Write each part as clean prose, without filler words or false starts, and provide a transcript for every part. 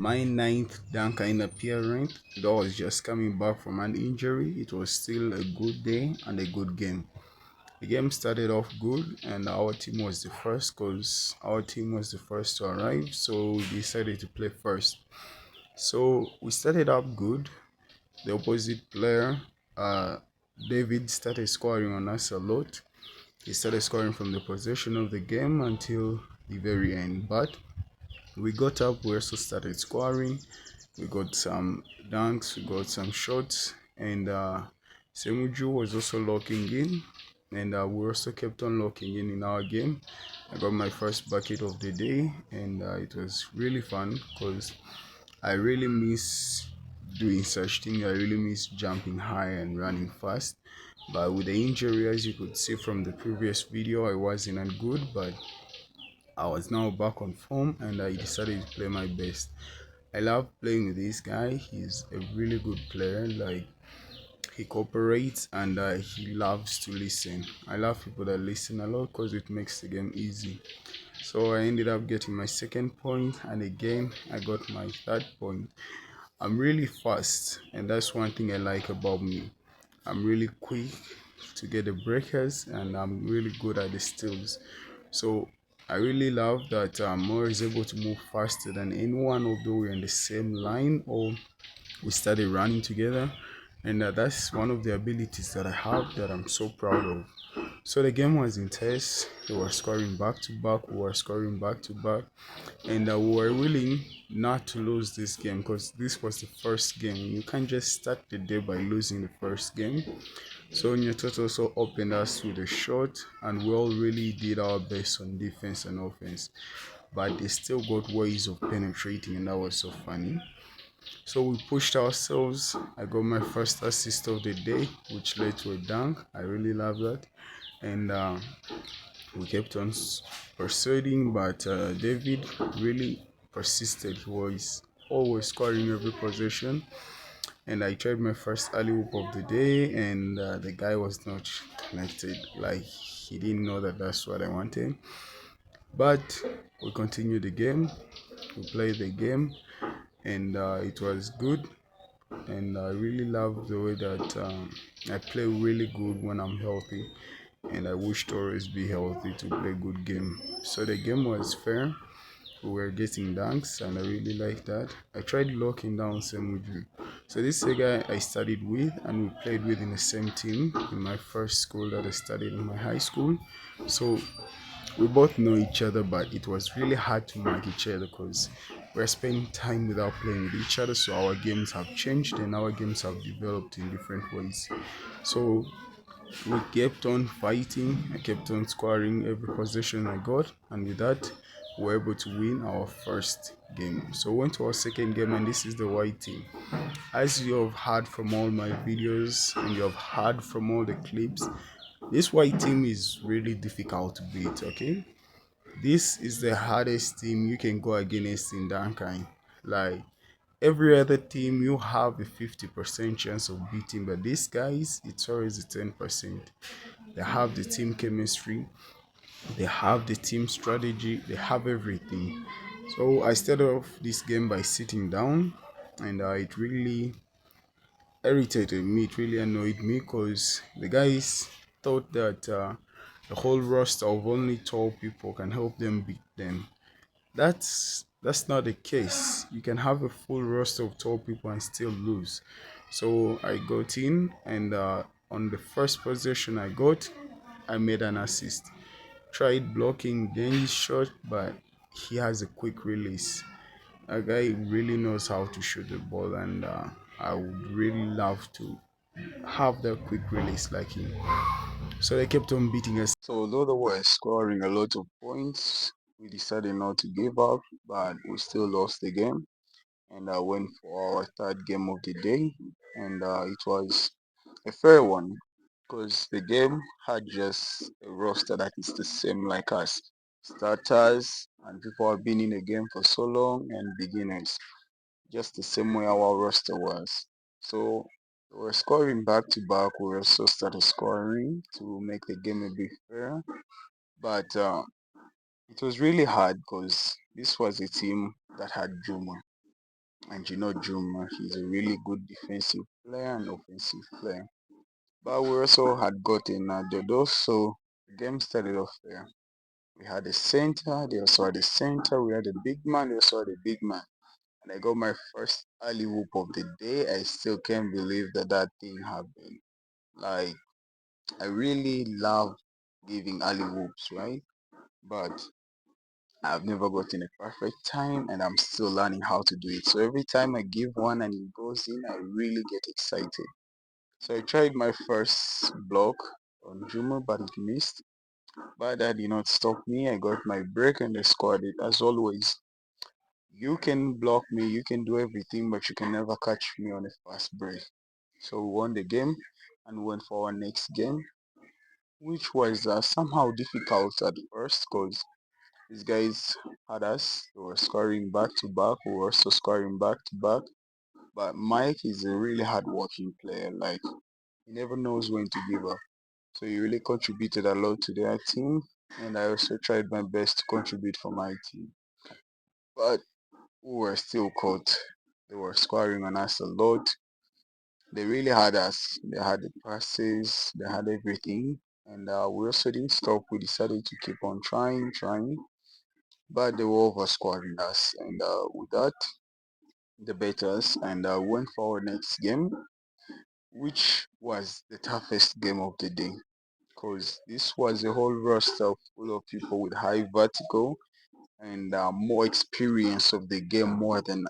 My ninth Dankind appearance. That was just coming back from an injury. It was still a good day and a good game. The game started off good, and our team was the first because our team was the first to arrive, so we decided to play first. So we started up good. The opposite player, uh, David, started scoring on us a lot. He started scoring from the possession of the game until the very end. But we got up, we also started scoring. We got some dunks, we got some shots, and Semuju was also locking in, and we also kept on locking in our game. I got my first bucket of the day, and it was really fun because I really miss doing such thing. I really miss jumping high and running fast. But with the injury, as you could see from the previous video, I wasn't that good, but I was now back on form and I decided to play my best. I love playing with this guy. He's a really good player. Like, he cooperates and he loves to listen. I love people that listen a lot because it makes the game easy. So I ended up getting my second point, and again I got my third point. I'm really fast, and that's one thing I like about me. I'm really quick to get the breakers, and I'm really good at the steals. So I really love that Moore is able to move faster than anyone, although we're in the same line or we started running together. And that's one of the abilities that I have that I'm so proud of. So the game was intense. They were scoring back to back. We were scoring back to back, and we were willing not to lose this game because this was the first game. You can't just start the day by losing the first game. So Newton also opened us with a shot, and we all really did our best on defense and offense, but they still got ways of penetrating, and that was so funny. So we pushed ourselves. I got my first assist of the day, which led to a dunk. I really love that, and we kept on pursuing, but David really persisted. He was always scoring every possession, and I tried my first alley oop of the day, and the guy was not connected. Like, he didn't know that that's what I wanted. But we continued the game. We played the game, and it was good. And I really love the way that I play really good when I'm healthy, and I wish to always be healthy to play good game. So the game was fair. We were getting dunks, and I really like that. I tried locking down Semuju. So this is a guy I studied with, and we played with in the same team in my first school that I studied in my high school. So we both know each other, but it was really hard to mark each other because we're spending time without playing with each other. So our games have changed and our games have developed in different ways. So we kept on fighting. I kept on scoring every possession I got, and with that, we were able to win our first game. So we went to our second game, and this is the white team. As you have heard from all my videos and you have heard from all the clips, this white team is really difficult to beat. Okay, this is the hardest team you can go against in Dankind. Like, every other team, you have a 50% chance of beating, but these guys, it's always a 10%. They have the team chemistry, they have the team strategy, they have everything. So I started off this game by sitting down, and it really irritated me, it really annoyed me because the guys thought that the whole roster of only tall people can help them beat them. That's not the case. You can have a full roster of tall people and still lose. So I got in, and on the first possession I got, I made an assist. Tried blocking Den's shot, but he has a quick release. A guy really knows how to shoot the ball, and I would really love to have that quick release like him. So they kept on beating us. So although they were scoring a lot of points, we decided not to give up, but we still lost the game. And I went for our third game of the day, and it was a fair one because the game had just a roster that is the same like us, starters and people who have been in the game for so long, and beginners, just the same way our roster was. So we were scoring back to back. We also started scoring to make the game a bit fair, but it was really hard because this was a team that had Juma. And you know, Juma, he's a really good defensive player and offensive player. But we also had gotten Dodo, so the game started off there. We had a center, they also had a center, we had a big man, they also had a big man. And I got my first alley whoop of the day. I still can't believe that that thing happened. Like, I really love giving alley whoops, right? But I've never gotten a perfect time and I'm still learning how to do it. So every time I give one and it goes in, I really get excited. So I tried my first block on Juma, but it missed. But that did not stop me. I got my break and I scored it. As always, you can block me, you can do everything, but you can never catch me on a fast break. So we won the game and went for our next game, which was somehow difficult at first because these guys had us. They were scoring back to back. We were also scoring back to back. But Mike is a really hard-working player. Like he never knows when to give up. So he really contributed a lot to their team, and I also tried my best to contribute for my team. But we were still caught. They were scoring on us a lot. They really had us. They had the passes. They had everything, and we also didn't stop. We decided to keep on trying. But they were over scoring us, and with that, they beat us, and went for our next game, which was the toughest game of the day, because this was a whole roster full of people with high vertical and more experience of the game more than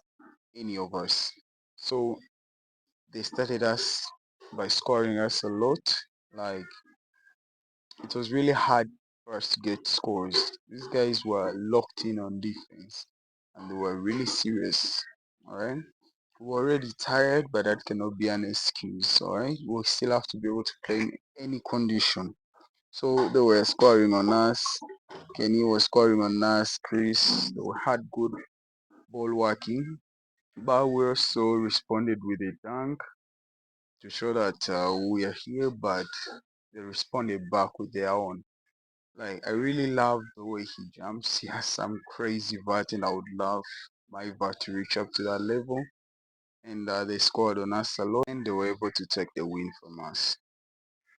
any of us. So they started us by scoring us a lot. Like it was really hard for us to get scores. These guys were locked in on defense and they were really serious. Alright? We're already tired, but that cannot be an excuse. Alright? We'll still have to be able to play in any condition. So they were scoring on us. Kenny was scoring on us. Chris, they had good ball working. But we also responded with a dunk to show that we are here, but they responded back with their own. Like I really love the way he jumps. He has some crazy vert, and I would love my vert to reach up to that level. And they scored on us a lot, and they were able to take the win from us.